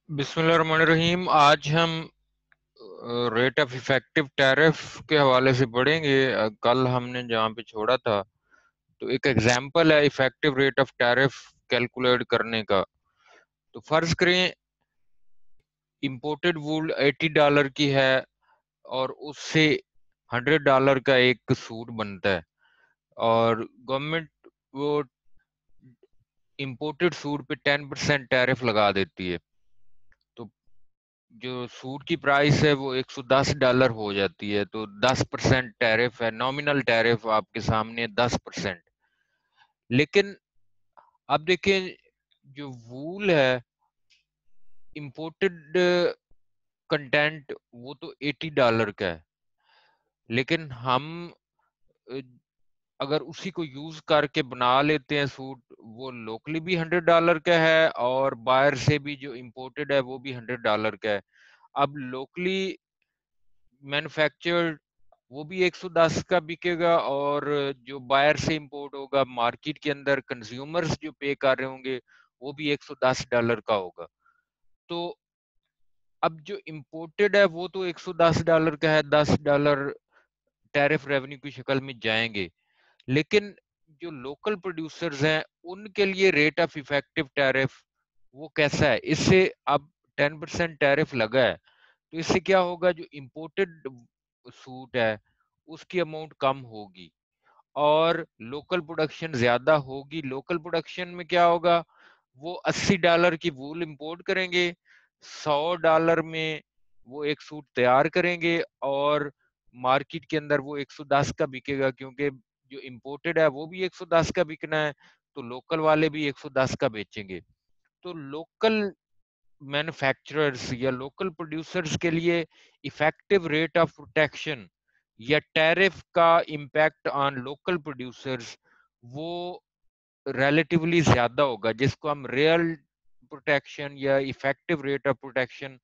بسم اللہ الرحمن الرحیم. آج ہم ریٹ آف افیکٹو ٹیرف کے حوالے سے پڑھیں گے. کل ہم نے جہاں پہ چھوڑا تھا تو ایک ایگزامپل ہے effective rate of tariff calculate کرنے کا. تو فرض کریں امپورٹڈ وول $80 کی ہے اور اس سے $100 کا ایک سوٹ بنتا ہے اور گورنمنٹ وہ امپورٹڈ سوٹ پہ 10% ٹیرف لگا دیتی ہے. تو جو سوٹ کی پرائس ہے وہ $110 ہو جاتی ہے. تو 10% ٹیرف ہے, نامنل ٹیرف آپ کے سامنے 10%. لیکن اب دیکھیں جو وول ہے امپورٹڈ کنٹینٹ وہ تو $80 کا ہے, لیکن ہم اگر اسی کو یوز کر کے بنا لیتے ہیں سوٹ, وہ لوکلی بھی $100 کا ہے اور باہر سے بھی جو امپورٹڈ ہے وہ بھی $100 کا ہے. اب لوکلی مینوفیکچرڈ وہ بھی 110 کا بکے گا اور جو باہر سے امپورٹ ہوگا مارکیٹ کے اندر کنزیومرز جو پے کر رہے ہوں گے وہ بھی $110 کا ہوگا. تو اب جو امپورٹڈ ہے وہ تو $110 کا ہے, $10 ٹیرف ریونیو کی شکل میں جائیں گے. لیکن جو لوکل پروڈیوسرز ہیں ان کے لیے ریٹ آف افیکٹو ٹیرف وہ کیسا ہے؟ اس سے اب 10% ٹیرف لگا ہے تو اس سے کیا ہوگا, جو امپورٹڈ سوٹ ہے اس کی اماؤنٹ کم ہوگی اور لوکل پروڈکشن زیادہ ہوگی. لوکل پروڈکشن میں کیا ہوگا, وہ $80 کی وول امپورٹ کریں گے, $100 میں وہ ایک سوٹ تیار کریں گے اور مارکیٹ کے اندر وہ 110 کا بکے گا, کیونکہ جو امپورٹڈ ہے وہ بھی 110 کا بکنا ہے تو لوکل والے بھی 110 کا بیچیں گے. تو لوکل مینوفیکچررز یا لوکل پروڈیوسرز کے لیے ایفیکٹو ریٹ آف پروٹیکشن یا ٹیرف کا امپیکٹ آن لوکل پروڈیوسرز وہ ریلیٹیولی زیادہ ہوگا, جس کو ہم ریئل پروٹیکشن یا ایفیکٹو ریٹ آف پروٹیکشن.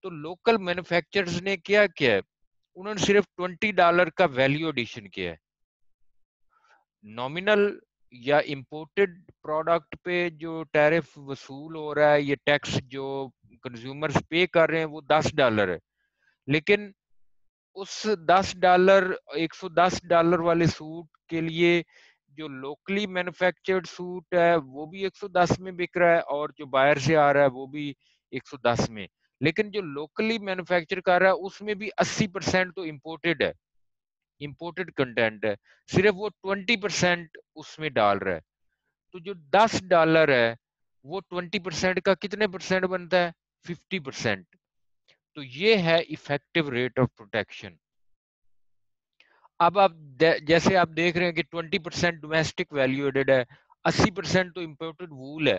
تو لوکل مینوفیکچررز نے کیا کیا ہے, انہوں نے صرف $20 کا ویلیو ایڈیشن کیا ہے. نامنل یا امپورٹڈ پروڈکٹ پہ جو ٹیرف وصول ہو رہا ہے, یہ ٹیکس جو کنزیومرز پے کر رہے ہیں وہ $10 ہے, لیکن اس $10 $110 والے سوٹ کے لیے جو لوکلی مینوفیکچرڈ سوٹ ہے وہ بھی 110 میں بک رہا ہے اور جو باہر سے آ رہا ہے وہ بھی 110 میں. لیکن جو لوکلی مینوفیکچر کر رہا ہے اس میں بھی 80% تو امپورٹڈ ہے, امپورٹڈ کنٹینٹ ہے, صرف وہ 20% اس میں ڈال رہا ہے. تو جو $10 ہے وہ 20% کا کتنے پرسنٹ بنتا ہے, 50%. تو یہ ہے ایفیکٹو ریٹ آف پروٹیکشن. اب آپ جیسے آپ دیکھ رہے ہیں کہ 20% ڈومیسٹک ویلیو ایڈڈ ہے, 80% تو امپورٹڈ وول ہے,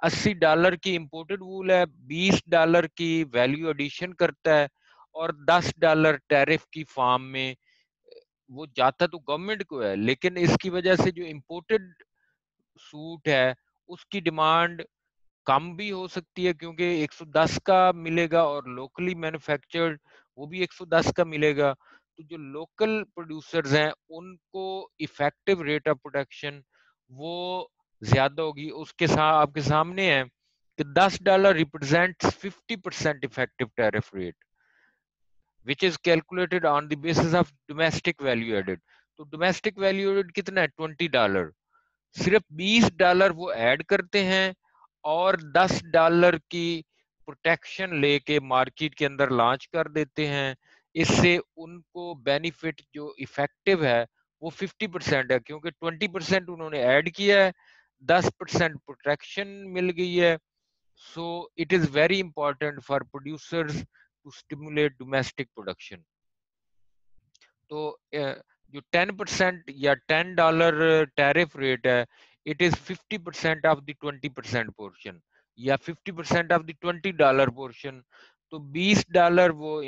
$80 کی امپورٹڈ وول ہے, $20 کی ویلیو ایڈیشن کرتا ہے اور $10 ٹیرف کی فارم میں وہ جاتا تو گورنمنٹ کو ہے. لیکن اس کی وجہ سے جو امپورٹڈ سوٹ ہے اس کی ڈیمانڈ کم بھی ہو سکتی ہے کیونکہ 110 کا ملے گا اور لوکلی مینوفیکچرڈ وہ بھی 110 کا ملے گا. تو جو لوکل پروڈیوسرز ہیں ان کو ایفیکٹو ریٹ آف پروڈکشن وہ زیادہ ہوگی. اس کے ساتھ آپ کے سامنے ہے کہ $10 represents 50% effective tariff rate which is calculated on the basis of domestic value added. تو domestic value added کتنا ہے, $20. صرف $20 وہ ایڈ کرتے ہیں اور $10 کی پروٹیکشن لے کے مارکیٹ کے اندر لانچ کر دیتے ہیں. اس سے ان کو بینیفٹ جو ایفیکٹو ہے وہ 50% ہے, کیونکہ 20% انہوں نے ایڈ کیا ہے, 10% پروٹیکشن مل گئی ہے. So it is very important for producers to stimulate domestic production. تو جو 10% یا $10 ٹیرف ریٹ ہے, it is 50% of the 20% portion یا 50% آف دی $20 پورشن. تو $20 وہ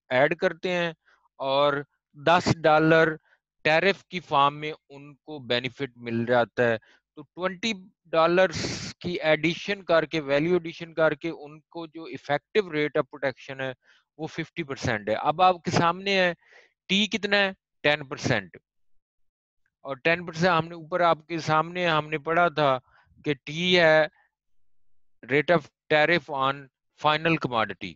ایڈ کرتے ہیں اور $10 ٹیرف کی فارم میں ان کو بینیفٹ مل جاتا ہے. تو $20 کی ایڈیشن کر کے ویلیو ایڈیشن کر کے ان کو جو ایفیکٹو ریٹ آف پروٹیکشن ہے وہ 50% ہے. اب آپ کے سامنے ہے ٹی کتنا ہے, 10%, اور 10% ہم نے اوپر آپ کے سامنے ہم نے پڑھا تھا کہ ٹی ہے rate of tariff on final commodity.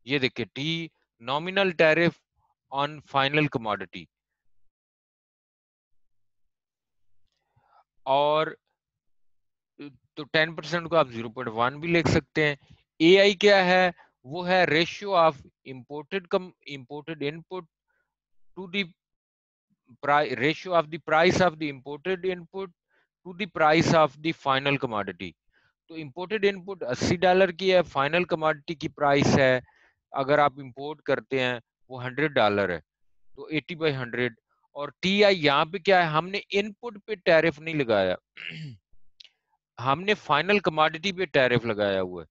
یہ دیکھیں T nominal tariff on final commodity. اور تو 10% کو آپ 0.1 بھی لکھ سکتے ہیں. اے آئی کیا ہے؟ وہ ہے ratio of imported input to the ratio of the price of the imported input to the price of the final commodity. تو امپورٹڈ انپٹ $80 کی ہے، فائنل کموڈٹی کی پرائس ہے اگر آپ امپورٹ کرتے ہیں وہ $100 ہے، تو 80/100. اور ٹی آئی یہاں پہ کیا ہے؟ ہم نے انپٹ پہ ٹیرف نہیں لگایا، ہم نے فائنل کموڈٹی پہ ٹیرف لگایا ہوا ہے.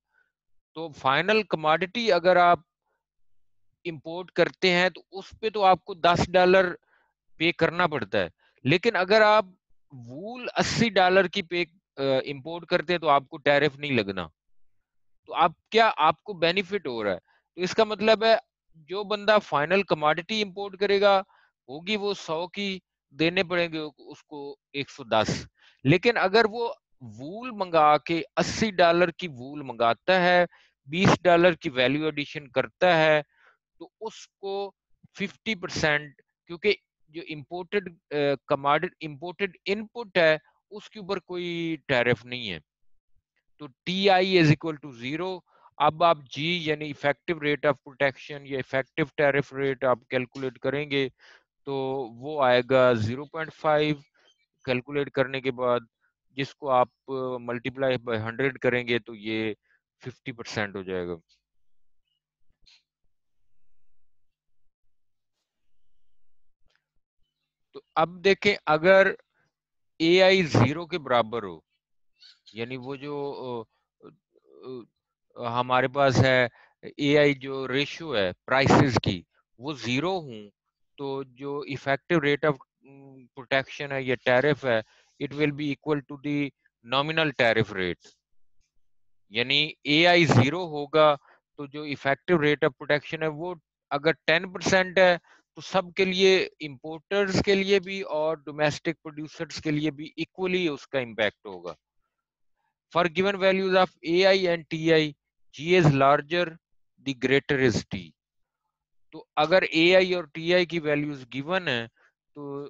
تو فائنل کموڈٹی اگر آپ امپورٹ کرتے ہیں تو اس پہ تو آپ کو $10 پے کرنا پڑتا ہے، لیکن اگر آپ وول $80 کی پے امپورٹ کرتے ہیں تو آپ کو ٹیرف نہیں لگنا. تو آپ کو بینیفٹ ہو رہا ہے. تو اس کا مطلب ہے جو بندہ فائنل کموڈٹی امپورٹ کرے گا ہوگی وہ 100 کی، دینے پڑیں گے اس کو 110. لیکن اگر وہ وول منگا کے $80 کی وول منگاتا ہے، $20 کی ویلیو ایڈیشن کرتا ہے، تو اس کو 50%، کیونکہ جو امپورٹڈ امپورٹڈ انپٹ ہے اس کے اوپر کوئی ٹیرف نہیں ہے. تو T I is equal to 0. اب آپ جی یعنی افیکٹو ریٹ آف پروٹیکشن یا افیکٹو ٹیرف ریٹ آپ کیلکولیٹ کریں گے تو وہ آئے گا 0.5. کیلکولیٹ کرنے کے بعد جس کو آپ ملٹیپلائی بائی 100 کریں گے تو یہ 50% ہو جائے گا. تو اب دیکھیں اگر اے آئی 0 کے برابر ہو، یعنی وہ جو ہمارے پاس ہے اے آئی جو ریشیو ہے پرائسز کی وہ 0 ہوں، تو جو افیکٹو ریٹ آف پروٹیکشن ہے یا ٹیرف ہے it will be equal to the nominal tariff rate. یعنی اے آئی 0 ہوگا تو جو افیکٹو ریٹ آف پروٹیکشن ہے وہ اگر 10% ہے تو سب کے لیے امپورٹرز کے لیے بھی اور ڈومیسٹک پروڈیوسرز کے لیے بھی ایکولی اس کا امپیکٹ ہوگا. For given values of AI and TI, G is larger, the greater is T. تو اگر اے آئی اور ٹی آئی کی ویلیوز گیون ہیں تو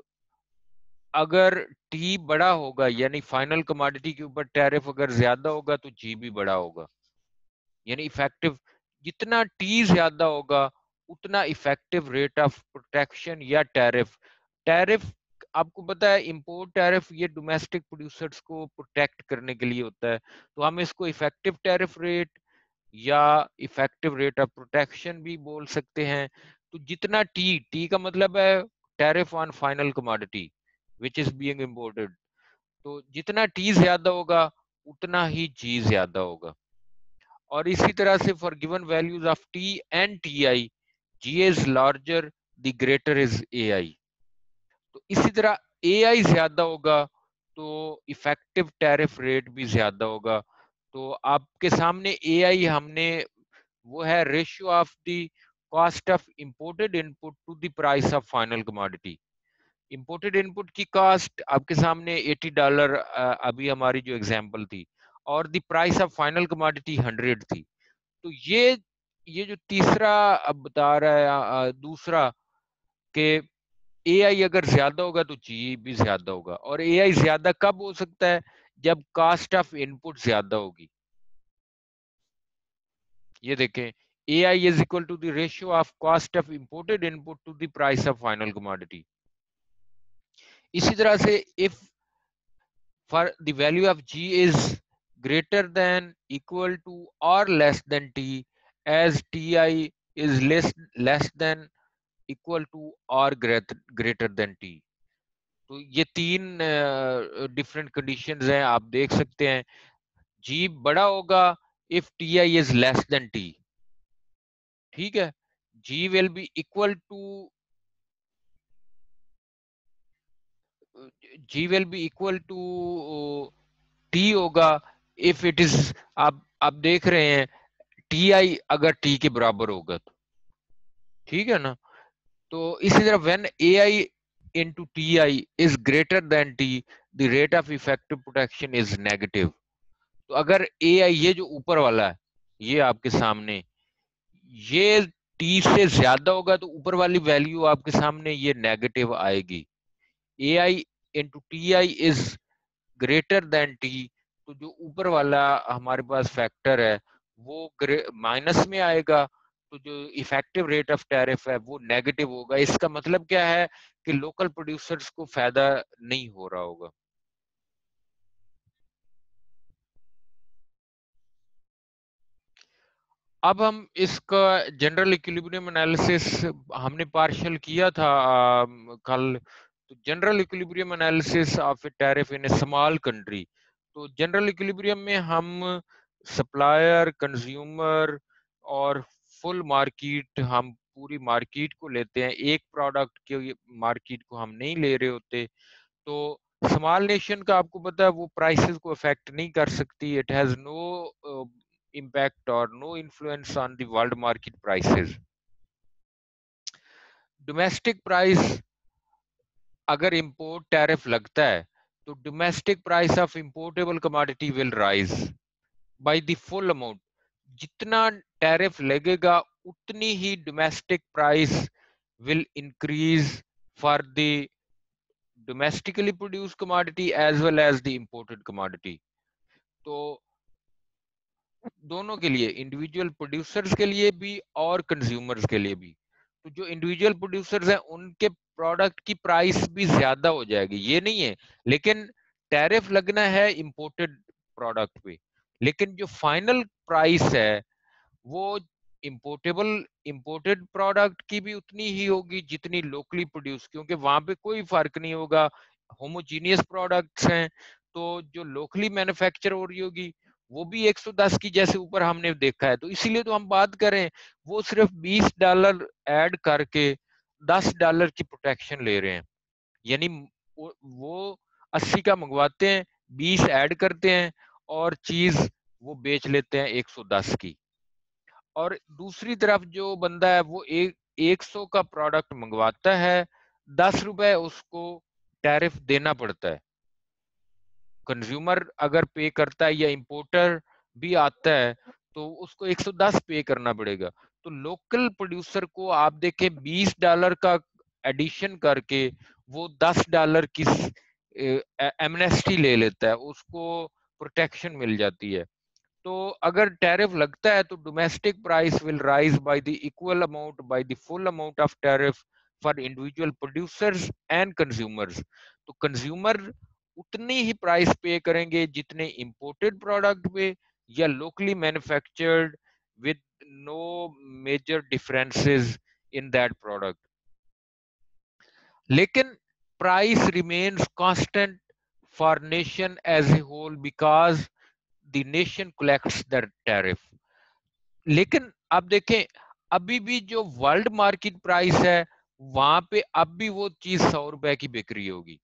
اگر ٹی بڑا ہوگا یعنی فائنل کموڈٹی کے اوپر ٹیرف اگر زیادہ ہوگا تو جی بھی بڑا ہوگا. یعنی افیکٹو جتنا ٹی زیادہ ہوگا اتنا افیکٹو ریٹ آف پروٹیکشن یا ٹیرف آپ کو پتا ہے امپورٹ ٹیرف یہ ڈومیسٹک پروڈیوسرز کو پروٹیکٹ کرنے کے لیے ہوتا ہے، تو ہم اس کو افیکٹو ٹیرف ریٹ یا افیکٹو ریٹ آف پروٹیکشن بھی بول سکتے ہیں. تو جتنا ٹی کا مطلب ہے tariff on final commodity which is being imported، تو جتنا ٹی زیادہ ہوگا اتنا ہی جی زیادہ ہوگا. اور اسی طرح سے for given values of T and T I G is larger the greater is A I. تو اسی طرح اے آئی زیادہ ہوگا تو افیکٹو ٹیرف ریٹ بھی زیادہ ہوگا. تو آپ کے سامنے اے آئی ہم نے وہ ہے ratio of the cost of imported input to the price of final commodity. Imported input کی کاسٹ آپ کے سامنے $80 ابھی ہماری جو ایگزامپل تھی، اور دی پرائس آف فائنل کموڈٹی 100 تھی. تو یہ جو تیسرا اب بتا رہا ہے دوسرا کہ اے آئی اگر زیادہ ہوگا تو جی بھی زیادہ ہوگا. اور اے آئی زیادہ کب ہو سکتا ہے؟ جب کاسٹ آف انپٹ زیادہ ہوگی. یہ دیکھیں A I is equal to the ratio of cost of imported input to the price of final commodity. اسی طرح سے if for the value of G is greater than equal to or less than T, as Ti is less than equal to or greater than T. تو یہ تین different conditions ہیں، آپ دیکھ سکتے ہیں. جی بڑا ہوگا if Ti is less than T. ٹھیک ہے، G will be equal to T ہوگا if it is آپ دیکھ رہے ہیں ٹی آئی اگر ٹی کے برابر ہوگا تو ٹھیک ہے نا. تو اسی طرح when AI into TI is greater than T, the rate of effective protection is negative. تو اگر اے آئی یہ جو اوپر والا ہے یہ آپ کے سامنے یہ ٹی سے زیادہ ہوگا تو اوپر والی ویلیو آپ کے سامنے یہ نیگیٹو آئے گی. A I into T I is greater than T, تو جو اوپر والا ہمارے پاس فیکٹر ہے وہ مائنس میں آئے گا, تو جو ایفیکٹو ریٹ آف ٹیرف ہے وہ نیگیٹو ہوگا. اس کا مطلب کیا ہے کہ لوکل پروڈیوسرز کو فائدہ نہیں ہو رہا ہوگا. اب ہم اس کا جنرل اکولیبریم انالیسس ہم نے پارشل کیا تھا کل. تو general equilibrium analysis of a tariff in a small country, تو جنرل اکولیبریم میں ہم سپلائر, کنزیومر اور فل مارکیٹ, ہم پوری مارکیٹ کو لیتے ہیں, ایک پروڈکٹ کی مارکیٹ کو ہم نہیں لے رہے ہوتے. تو اسمال نیشن کا آپ کو پتا ہے وہ پرائسز کو افیکٹ نہیں کر سکتی. It has no impact or no influence on the world market prices. Domestic price اگر import tariff لگتا ہے تو domestic price of importable commodity will rise by the full amount. جتنا ٹیرف لگے گا اتنی ہی domestic price will increase for the domestically produced commodity as well as the imported commodity. تو دونوں کے لیے, انڈیویجول پروڈیوسرز کے لیے بھی اور کنزیومرز کے لیے بھی. تو جو انڈیویجول پروڈیوسرز ہیں ان کے پروڈکٹ کی پرائس بھی زیادہ ہو جائے گی, یہ نہیں ہے, لیکن ٹیرف لگنا ہے امپورٹڈ پروڈکٹ پہ, لیکن جو فائنل پرائس ہے وہ امپورٹڈ پروڈکٹ کی بھی اتنی ہی ہوگی جتنی لوکلی پروڈیوس, کیونکہ وہاں پہ کوئی فرق نہیں ہوگا, ہوموجینئس پروڈکٹس ہیں. تو جو لوکلی مینوفیکچر ہو رہی ہوگی وہ بھی 110 کی جیسے اوپر ہم نے دیکھا ہے. تو اسی لیے تو ہم بات کریں وہ صرف $20 ایڈ کر کے $10 کی پروٹیکشن لے رہے ہیں, یعنی وہ 80 کا منگواتے ہیں, 20 ایڈ کرتے ہیں اور چیز وہ بیچ لیتے ہیں 110 کی. اور دوسری طرف جو بندہ ہے وہ 100 کا پروڈکٹ منگواتا ہے, $10 اس کو ٹیرف دینا پڑتا ہے. کنزیومر اگر پے کرتا ہے یا امپورٹر بھی آتا ہے تو اس کو 110 پے کرنا پڑے گا. تو لوکل پروڈیوسر کو آپ دیکھیں $20 کا ایڈیشن کر کے وہ $10 کی ایمنیسٹی لے لیتا ہے, اس کو پروٹیکشن مل جاتی ہے. تو اگر ٹیرف لگتا ہے تو domestic price will rise by the equal amount by the full amount of tariff for individual producers and consumers. تو کنزیومر اتنی ہی پرائس پے کریں گے جتنے امپورٹڈ پروڈکٹ پہ یا locally manufactured with no major differences in that product. لیکن price remains constant for nation as a whole because the nation collects the tariff. لیکن اب دیکھیں ابھی بھی جو ورلڈ مارکیٹ پرائس ہے وہاں پہ اب بھی وہ چیز $100 کی بک رہی ہوگی.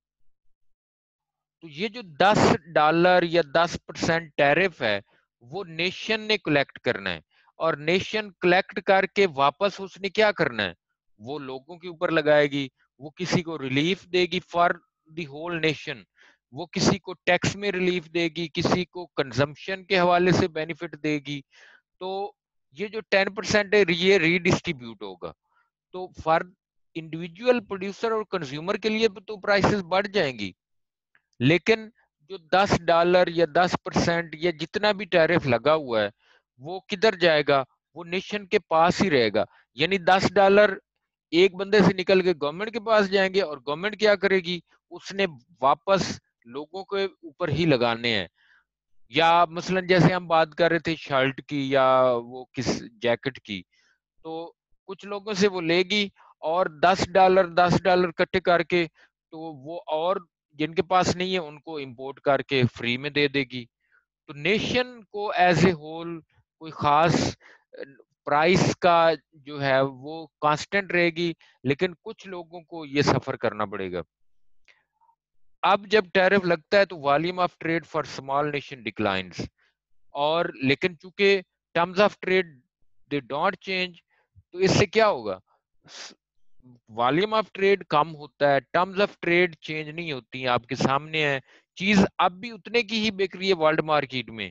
تو یہ جو $10 یا 10% ٹیرف ہے وہ نیشن نے کلیکٹ کرنا ہے, اور نیشن کلیکٹ کر کے واپس اس نے کیا کرنا ہے, وہ لوگوں کے اوپر لگائے گی, وہ کسی کو ریلیف دے گی فار دی ہول نیشن, وہ کسی کو ٹیکس میں ریلیف دے گی, کسی کو کنزمپشن کے حوالے سے بینیفٹ دے گی. تو یہ جو 10% ہے یہ ری ڈسٹریبیوٹ ہوگا. تو فار انڈیویجول پروڈیوسر اور کنزیومر کے لیے تو پرائسز بڑھ جائیں گی, لیکن جو $10 یا 10% یا جتنا بھی ٹیرف لگا ہوا ہے وہ کدھر جائے گا, وہ نیشن کے پاس ہی رہے گا. یعنی $10 ایک بندے سے نکل کے گورنمنٹ کے پاس جائیں گے, اور گورنمنٹ کیا کرے گی, اس نے واپس لوگوں کے اوپر ہی لگانے ہیں. یا مثلا جیسے ہم بات کر رہے تھے شرٹ کی یا وہ کس جیکٹ کی, تو کچھ لوگوں سے وہ لے گی اور $10 اکٹھے کر کے تو وہ اور جن کے پاس نہیں ہے ان کو امپورٹ کر کے فری میں دے دے گی. تو نیشن کو ایز اے ہول کوئی خاص پرائس کا جو ہے وہ کانسٹنٹ رہے گی, لیکن کچھ لوگوں کو یہ سفر کرنا پڑے گا. اب جب ٹیرف لگتا ہے تو volume of trade for small nation declines, اور لیکن چونکہ terms of trade they don't change, تو اس سے کیا ہوگا, والیوم آف ٹریڈ کم ہوتا ہے, ٹرمز آف ٹریڈ چینج نہیں ہوتی ہیں, آپ کے سامنے ہے چیز اب بھی اتنے کی ہی بک رہی ہے ورلڈ مارکیٹ میں,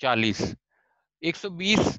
40। 120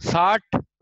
60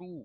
2।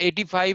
85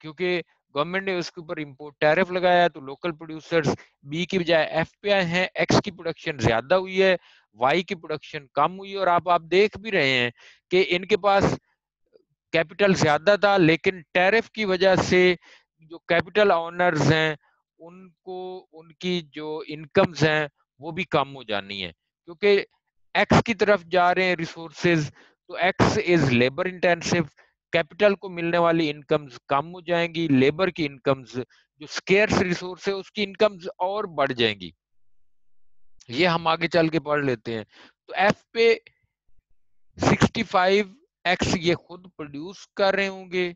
کیونکہ گورنمنٹ نے اس کے اوپر امپورٹ ٹیرف لگایا تو لوکل پروڈیوسرز بی کی بجائے ایف پہ آئے ہیں، ایکس کی پروڈکشن زیادہ ہوئی ہے، وائی کی پروڈکشن کم ہوئی ہے، اور آپ دیکھ بھی رہے ہیں کہ ان کے پاس کیپٹل زیادہ تھا، لیکن ٹیرف کی وجہ سے جو کیپٹل آنرز ہیں ان کو ان کی جو انکمز ہیں وہ بھی کم ہو جانی ہے، کیونکہ ایکس کی طرف جا رہے ہیں ریسورسز، تو ایکس از لیبر انٹینسو، کیپٹل کو ملنے والی انکمز کم ہو جائیں گی، لیبر کی انکمز جو سکیئرس ریسورس ہے اس کی انکمز اور بڑھ جائیں گی. یہ ہم آگے چل کے پڑھ لیتے ہیں. تو ایف پہ 65x یہ خود پروڈیوس کر رہے ہوں گے،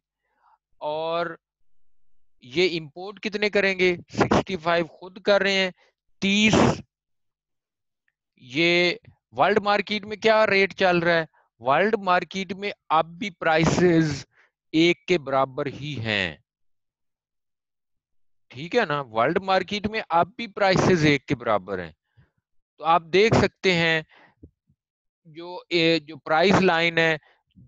اور یہ امپورٹ کتنے کریں گے؟ 65 خود کر رہے ہیں، 30 یہ ورلڈ مارکیٹ میں کیا ریٹ چل رہا ہے؟ ورلڈ مارکیٹ میں اب بھی پرائسز ایک کے برابر ہی ہیں، ٹھیک ہے نا؟ ورلڈ مارکیٹ میں اب بھی پرائسز ایک کے برابر ہیں. تو آپ دیکھ سکتے ہیں جو پرائس لائن ہے،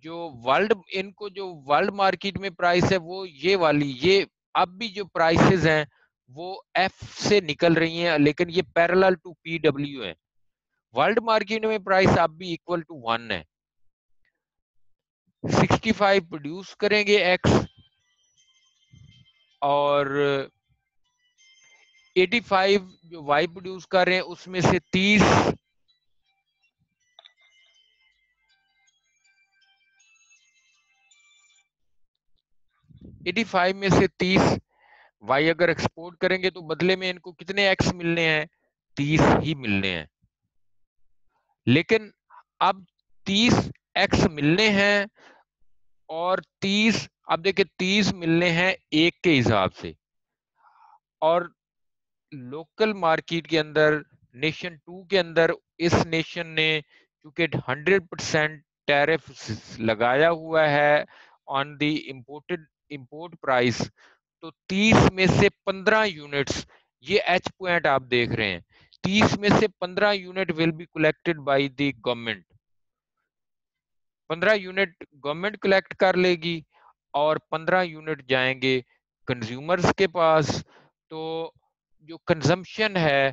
جو ورلڈ ان کو جو ورلڈ مارکیٹ میں پرائس ہے وہ یہ والی، یہ اب بھی جو پرائسز ہیں وہ ایف سے نکل رہی ہیں، لیکن یہ پیرلل ٹو پی ڈبلیو ہے. ورلڈ مارکیٹ میں پرائس اب بھی ایکول ٹو 1 ہے. 65 پروڈیوس کریں گے ایکس، اور 85 جو وائی پروڈیوس کر رہے ہیں اس میں سے 30 85 میں سے 30 وائی اگر ایکسپورٹ کریں گے تو بدلے میں ان کو کتنے ایکس ملنے ہیں؟ 30 ہی ملنے ہیں. لیکن اب 30 ایکس ملنے ہیں، اور 30 اب دیکھیں 30 ملنے ہیں ایک کے حساب سے، اور لوکل مارکیٹ کے اندر نیشن 2 کے اندر اس نیشن نے چونکہ 100% ٹیرف لگایا ہوا ہے آن دی امپورٹ پرائس، تو 30 میں سے 15 یونٹس، یہ ایچ پوائنٹ آپ دیکھ رہے ہیں، 30 میں سے 15 unit will be collected by the government. 15 unit government collect کر لے گی، اور 15 یونٹ جائیں گے کنزیومرز کے پاس. تو جو کنزمپشن ہے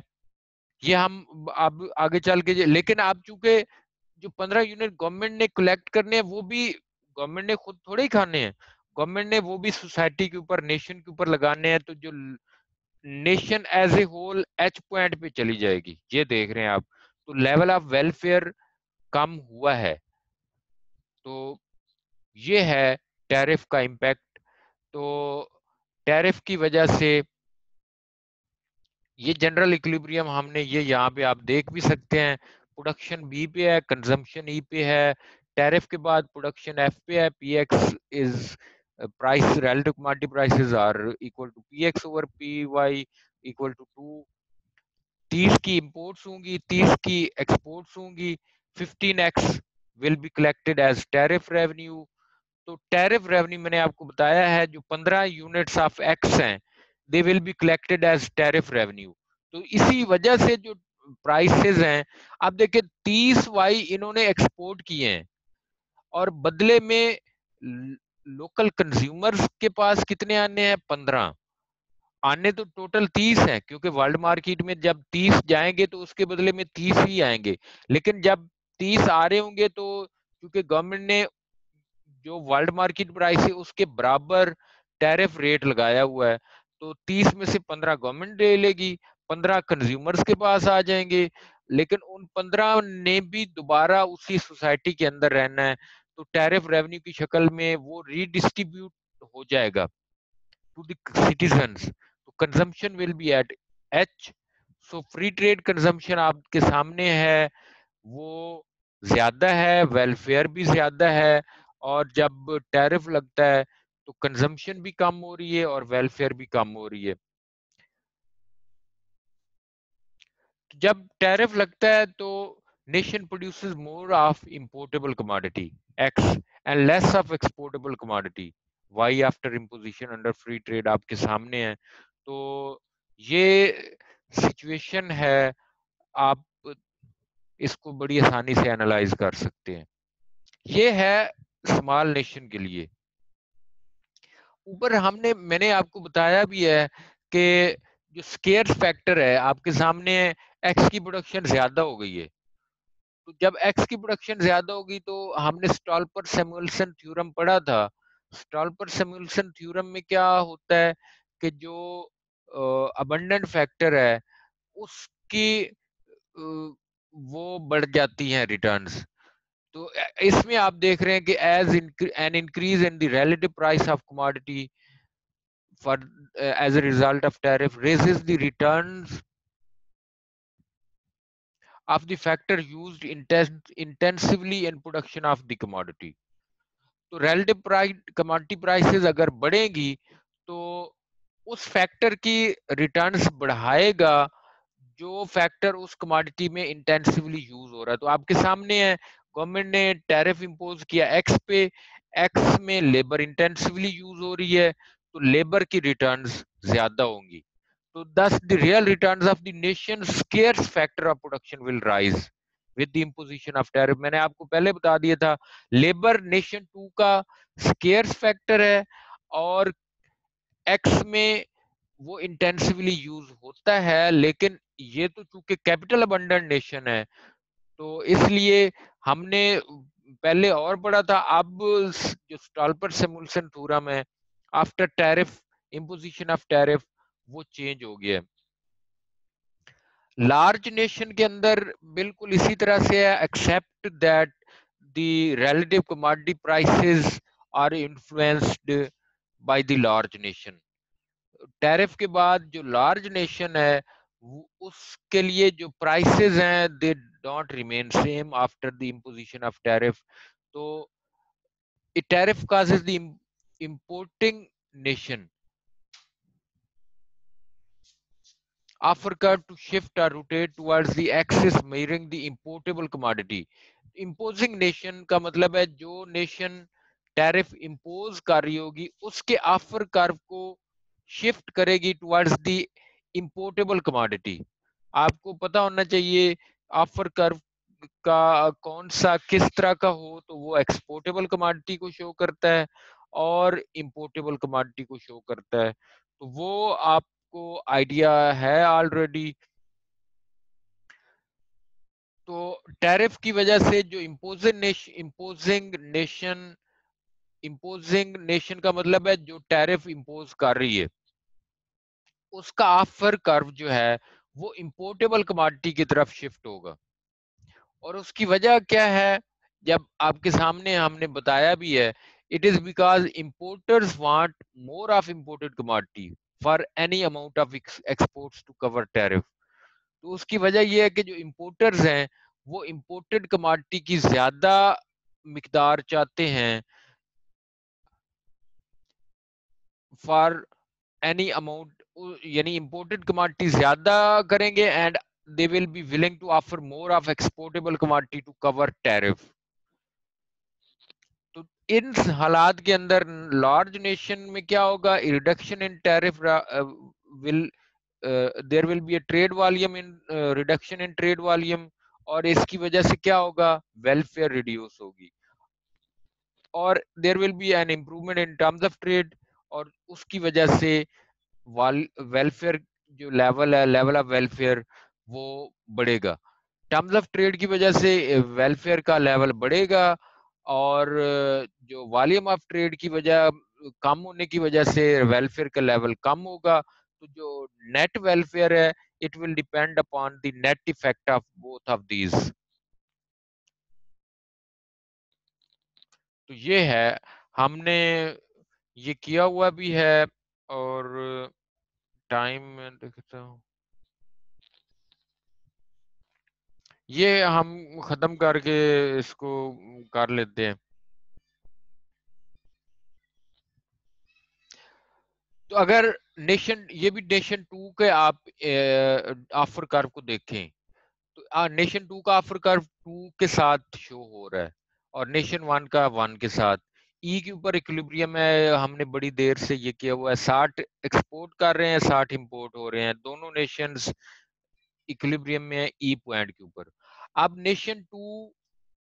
یہ ہم اب آگے چل کے، لیکن آپ چونکہ جو 15 یونٹ گورنمنٹ نے کلیکٹ کرنے ہیں وہ بھی گورنمنٹ نے خود تھوڑے ہی کھانے ہیں، گورنمنٹ نے وہ بھی سوسائٹی کے اوپر، نیشن کے اوپر لگانے ہیں. تو جو nation as a whole each point پہ چلی جائے گی، یہ دیکھ رہے ہیں آپ. تو لیول آف ویلفیئر کم ہوا ہے. تو یہ ہے ٹیرف کا امپیکٹ. تو ٹیرف کی وجہ سے یہ جنرل اکولیبریم ہم نے یہ یہاں پہ آپ دیکھ بھی سکتے ہیں، پروڈکشن بی پہ ہے، کنزمپشن ای پہ ہے، ٹیرف کے بعد پروڈکشن ایف پہ ہے، P X is price relative commodity prices are equal to P X over P Y equal to 2. 30 کی امپورٹس ہوں گی، 30 کی ایکسپورٹس ہوں گی، 15x will be collected as tariff revenue. تو ٹیرف ریونیو میں نے آپ کو بتایا ہے جو 15 یونٹس آف ایکس ہیں they will be collected as tariff revenue. تو اسی وجہ سے جو پرائسز ہیں، اب دیکھیں 30 وائی انہوں نے ایکسپورٹ کیے ہیں، اور بدلے میں لوکل کنزیومرز کے پاس کتنے آنے ہیں؟ 15 آنے تو ٹوٹل 30 ہیں، کیونکہ ورلڈ مارکیٹ میں جب 30 جائیں گے تو اس کے بدلے میں 30 ہی آئیں گے. لیکن جب 30 آ رہے ہوں گے تو کیونکہ گورنمنٹ نے جو ورلڈ مارکیٹ پرائس ہے اس کے برابر ٹیرف ریٹ لگایا ہوا ہے، تو 30 میں سے 15 گورنمنٹ لے لے گی، 15 کنزیومرز کے پاس آ جائیں گے. لیکن ان 15 نے بھی دوبارہ اسی سوسائٹی کے اندر رہنا ہے، تو ٹیرف ریونیو کی شکل میں وہ ری ڈسٹریبیوٹ ہو جائے گا ٹو دی سٹیزنز. تو consumption will be at H. So free trade consumption آپ کے سامنے ہے، وہ زیادہ ہے، ویلفیئر بھی زیادہ ہے، اور جب ٹیرف لگتا ہے تو کنزمپشن بھی کم ہو رہی ہے اور ویلفیئر بھی کم ہو رہی ہے. جب ٹیرف لگتا ہے تو nation produces more of importable commodity X and less of exportable commodity Y after imposition under free trade آپ کے سامنے ہے. تو یہ سچویشن ہے، آپ اس کو بڑی آسانی سے انالائز کر سکتے ہیں. یہ ہے اسمال نیشن کے لیے. اوپر میں نے آپ کو بتایا بھی ہے کہ جو سکیئرس فیکٹر ہے آپ کے سامنے ایکس کی پروڈکشن زیادہ ہو گئی ہے. تو جب ایکس کی پروڈکشن زیادہ ہوگی تو ہم نے اسٹالپر سیمولسن تھیورم پڑھا تھا. اسٹالپر سیمولسن تھیورم میں کیا ہوتا ہے کہ جو ابنڈنٹ فیکٹر ہے اس کی وہ بڑھ جاتی ہیں ریٹرنز. تو اس میں آپ دیکھ رہے ہیں کہ as an increase in the relative price of commodity for as a result of tariff raises the returns of the factor used intensively in production of the commodity. تو ریلیٹو کموڈٹی پرائسز اگر بڑھیں گی تو اس factor کی returns بڑھائے گا جو factor اس commodity میں انٹینسیولی use ہو رہا ہے. تو آپ کے سامنے ہے گورنمنٹ نے ٹیرف امپوز کیا ایکس پہ, ایکس میں لیبر انٹینسیولی یوز ہو رہی ہے تو لیبر کی ریٹرنز زیادہ ہوں گی. تو thus the real returns of the nation's scarce factor of production will rise with the imposition of tariff. میں نے آپ کو پہلے بتا دیا تھا لیبر نیشن 2 کا scarce factor ہے اور ایکس میں وہ انٹینسیولی یوز ہوتا ہے, لیکن یہ تو چونکہ کیپٹل ابنڈنٹ نیشن ہے تو اس لیے ہم نے پہلے اور پڑھا تھا. اب جو اسٹالپر سیمولسن تھورم ہے after tariff imposition of tariff وہ چینج ہو گیا. لارج نیشن کے اندر بالکل اسی طرح سے ہے except that the relative commodity prices are influenced by the large nation. Tariff کے بعد جو لارج نیشن ہے اس کے لیے جو پرائسز ہیں they don't remain same after the imposition of tariff. تو tariff causes the importing nation offer curve to shift or rotate towards the axis measuring the importable commodity. Imposing nation کا مطلب ہے جو نیشن ٹیرف امپوز کر رہی ہوگی اس کے offer کرو کو شفٹ کرے گی ٹوارڈز دی امپورٹیبل کموڈٹی. آپ کو پتا ہونا چاہیے آفر کرو کا کون سا کس طرح کا ہو تو وہ ایکسپورٹیبل کموڈٹی کو شو کرتا ہے اور امپورٹیبل کموڈٹی کو شو کرتا ہے. تو وہ آپ کو آئیڈیا ہے آلریڈی. تو ٹیرف کی وجہ سے جو امپوزنگ نیشن کا مطلب ہے جو ٹیرف امپوز کر رہی ہے اس کا آفر کرو جو ہے وہ امپورٹیبل کموڈٹی کی طرف شفٹ ہوگا. اور اس کی وجہ کیا ہے جب آپ کے سامنے ہم نے بتایا بھی ہے it is because importers want more of imported commodity for any amount of exports to cover tariff. تو اس کی وجہ یہ ہے کہ جو امپورٹرز ہیں وہ امپورٹڈ کموڈٹی کی زیادہ مقدار چاہتے ہیں فار اینی اماؤنٹ, یعنی امپورٹڈ کموڈٹی زیادہ کریں گے and they will be willing to offer more of exportable commodity to cover tariff. تو ان حالات کے اندر لارج نیشن میں کیا ہوگا reduction in tariff will there will be a trade volume in reduction in trade volume اور اس کی وجہ سے کیا ہوگا ویلفیئر ریڈیوس ہوگی اور there will be an improvement in terms of trade اور اس کی وجہ سے ویلفیئر جو لیول ہے لیول آف ویلفیئر وہ بڑھے گا. ٹرمز آف ٹریڈ کی وجہ سے ویلفیئر کا لیول بڑھے گا اور جو والیوم آف ٹریڈ کی وجہ کم ہونے کی وجہ سے ویلفیئر کا لیول کم ہوگا. تو جو نیٹ ویلفیئر ہے it will depend upon the net effect of both of these. تو یہ ہے ہم نے یہ کیا ہوا بھی ہے اور ٹائم میں دیکھتا ہوں یہ ہم ختم کر کے اس کو کر لیتے ہیں. تو اگر نیشن یہ بھی نیشن 2 کے آپ آفر کرو کو دیکھیں تو نیشن 2 کا آفر کرو 2 کے ساتھ شو ہو رہا ہے اور نیشن 1 کا 1 کے ساتھ. ای کے اوپر ایکولیبریم ہے, ہم نے بڑی دیر سے یہ کیا ہوا ہے 60 ایکسپورٹ کر رہے ہیں 60 امپورٹ ہو رہے ہیں, دونوں نیشنز ایکولیبریم میں ای پوائنٹ کے اوپر. اب نیشن 2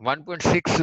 1.6